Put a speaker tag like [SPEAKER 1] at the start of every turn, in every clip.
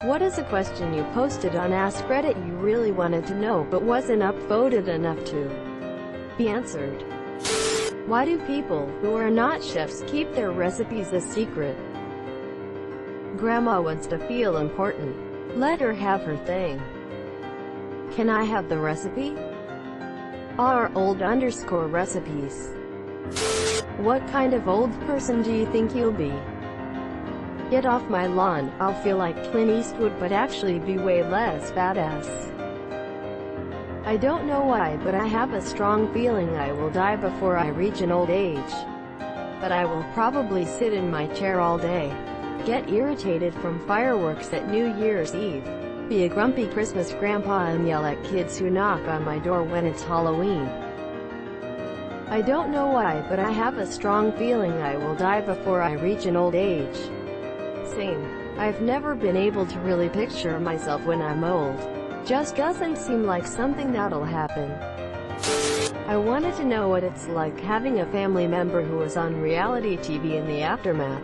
[SPEAKER 1] What is a question you posted on AskReddit you really wanted to know but wasn't upvoted enough to be answered? Why do people who are not chefs keep their recipes a secret? Grandma wants to feel important. Let her have her thing. Can I have the recipe? Old_recipes. What kind of old person do you think you'll be? Get off my lawn, I'll feel like Clint Eastwood but actually be way less badass. I don't know why, but I have a strong feeling I will die before I reach an old age. But I will probably sit in my chair all day, get irritated from fireworks at New Year's Eve, be a grumpy Christmas grandpa and yell at kids who knock on my door when it's Halloween. I don't know why, but I have a strong feeling I will die before I reach an old age. Same. I've never been able to really picture myself when I'm old. Just doesn't seem like something that'll happen. I wanted to know what it's like having a family member who was on reality TV in the aftermath.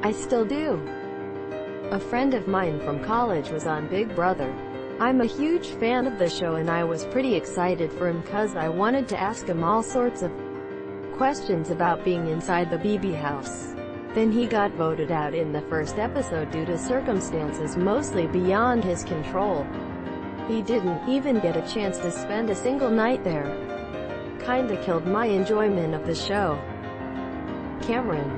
[SPEAKER 1] I still do. A friend of mine from college was on Big Brother. I'm a huge fan of the show and I was pretty excited for him cause I wanted to ask him all sorts of questions about being inside the BB house. Then he got voted out in the first episode due to circumstances mostly beyond his control. He didn't even get a chance to spend a single night there. Kinda killed my enjoyment of the show. Cameron? ?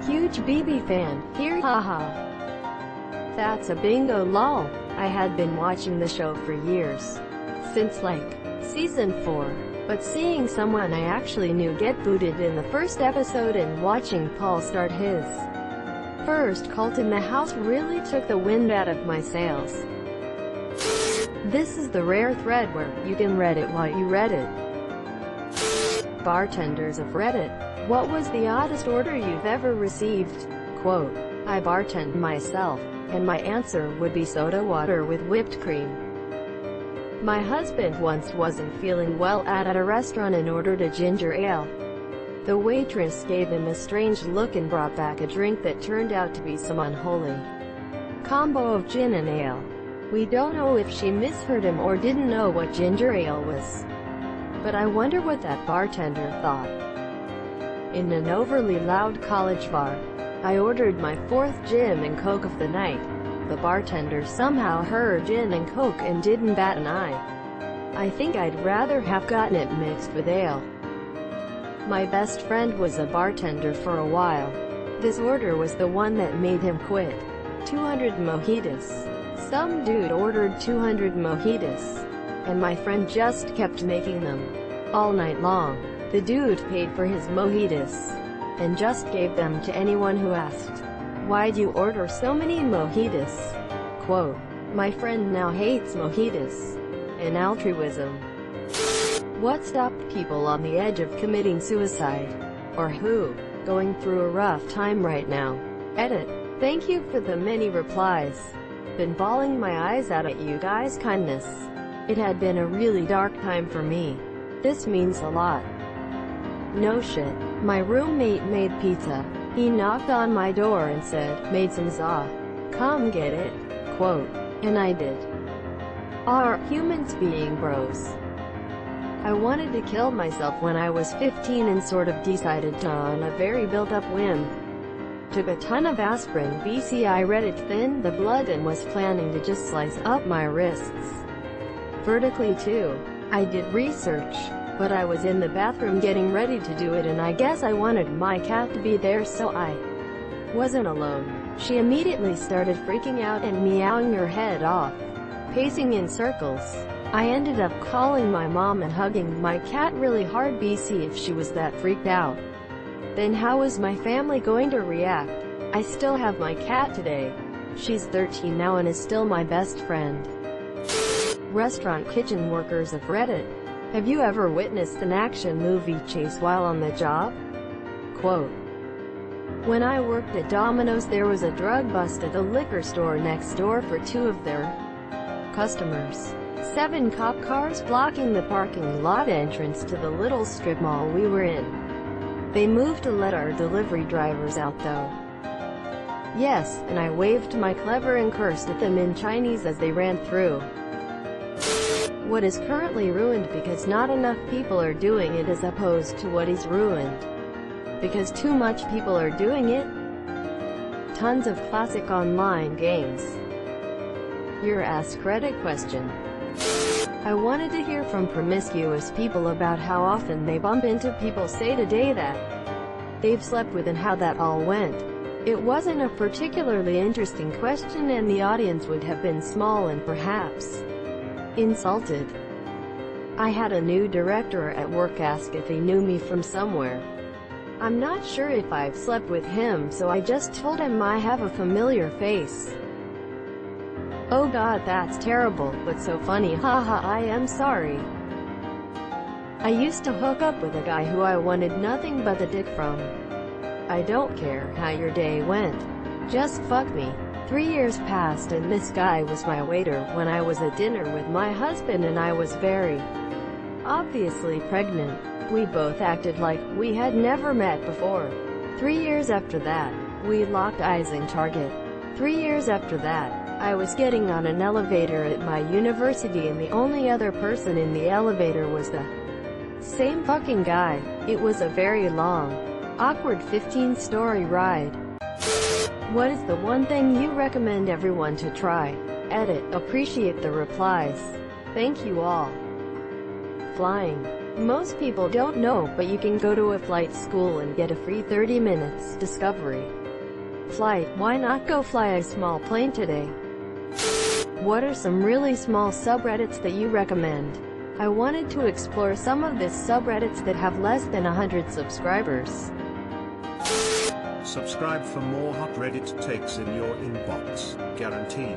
[SPEAKER 1] Huge BB fan, here haha. That's a bingo lol. I had been watching the show for years. Since like, season 4. But seeing someone I actually knew get booted in the first episode and watching Paul start his first cult in the house really took the wind out of my sails. This is the rare thread where you can read it while you read it. Bartenders of Reddit. What was the oddest order you've ever received? Quote, I bartend myself, and my answer would be soda water with whipped cream. My husband once wasn't feeling well at a restaurant and ordered a ginger ale. The waitress gave him a strange look and brought back a drink that turned out to be some unholy combo of gin and ale. We don't know if she misheard him or didn't know what ginger ale was. But I wonder what that bartender thought. In an overly loud college bar, I ordered my 4th gin and coke of the night. The bartender somehow heard gin and coke and didn't bat an eye. I think I'd rather have gotten it mixed with ale. My best friend was a bartender for a while. This order was the one that made him quit. 200 mojitos. Some dude ordered 200 mojitos, and my friend just kept making them. All night long, the dude paid for his mojitos, and just gave them to anyone who asked. Why'd you order so many mojitos? Quote, my friend now hates mojitos. And altruism. What stopped people on the edge of committing suicide? Or who? Going through a rough time right now? Edit. Thank you for the many replies. Been bawling my eyes out at you guys' kindness. It had been a really dark time for me. This means a lot. No shit. My roommate made pizza. He knocked on my door and said, made some za. Come get it. Quote. And I did. Are humans being bros? I wanted to kill myself when I was 15 and sort of decided to on a very built-up whim. Took a ton of aspirin, BCI read it thin the blood and was planning to just slice up my wrists. Vertically too. I did research. But I was in the bathroom getting ready to do it and I guess I wanted my cat to be there so I wasn't alone. She immediately started freaking out and meowing her head off, pacing in circles. I ended up calling my mom and hugging my cat really hard BC if she was that freaked out. Then how was my family going to react? I still have my cat today. She's 13 now and is still my best friend. Restaurant kitchen workers of Reddit. Have you ever witnessed an action movie chase while on the job? Quote, when I worked at Domino's there was a drug bust at a liquor store next door for 2 of their customers. 7 cop cars blocking the parking lot entrance to the little strip mall we were in. They moved to let our delivery drivers out though. Yes, and I waved my clever and cursed at them in Chinese as they ran through. What is currently ruined because not enough people are doing it, as opposed to what is ruined because too much people are doing it. Tons of classic online games. Your AskReddit question. I wanted to hear from promiscuous people about how often they bump into people say today that they've slept with and how that all went. It wasn't a particularly interesting question, and the audience would have been small and perhaps insulted. I had a new director at work ask if he knew me from somewhere. I'm not sure if I've slept with him, so I just told him I have a familiar face. Oh god, that's terrible, but so funny, haha, I am sorry. I used to hook up with a guy who I wanted nothing but the dick from. I don't care how your day went. Just fuck me. 3 years passed and this guy was my waiter when I was at dinner with my husband, and I was very obviously pregnant. We both acted like we had never met before. 3 years after that, we locked eyes in Target. 3 years after that, I was getting on an elevator at my university, and the only other person in the elevator was the same fucking guy. It was a very long, awkward 15-story ride. What is the one thing you recommend everyone to try? Edit. Appreciate the replies. Thank you all. Flying. Most people don't know, but you can go to a flight school and get a free 30 minutes discovery flight. Why not go fly a small plane today? What are some really small subreddits that you recommend? I wanted to explore some of these subreddits that have less than 100 subscribers.
[SPEAKER 2] Subscribe for more hot Reddit takes in your inbox, guaranteed.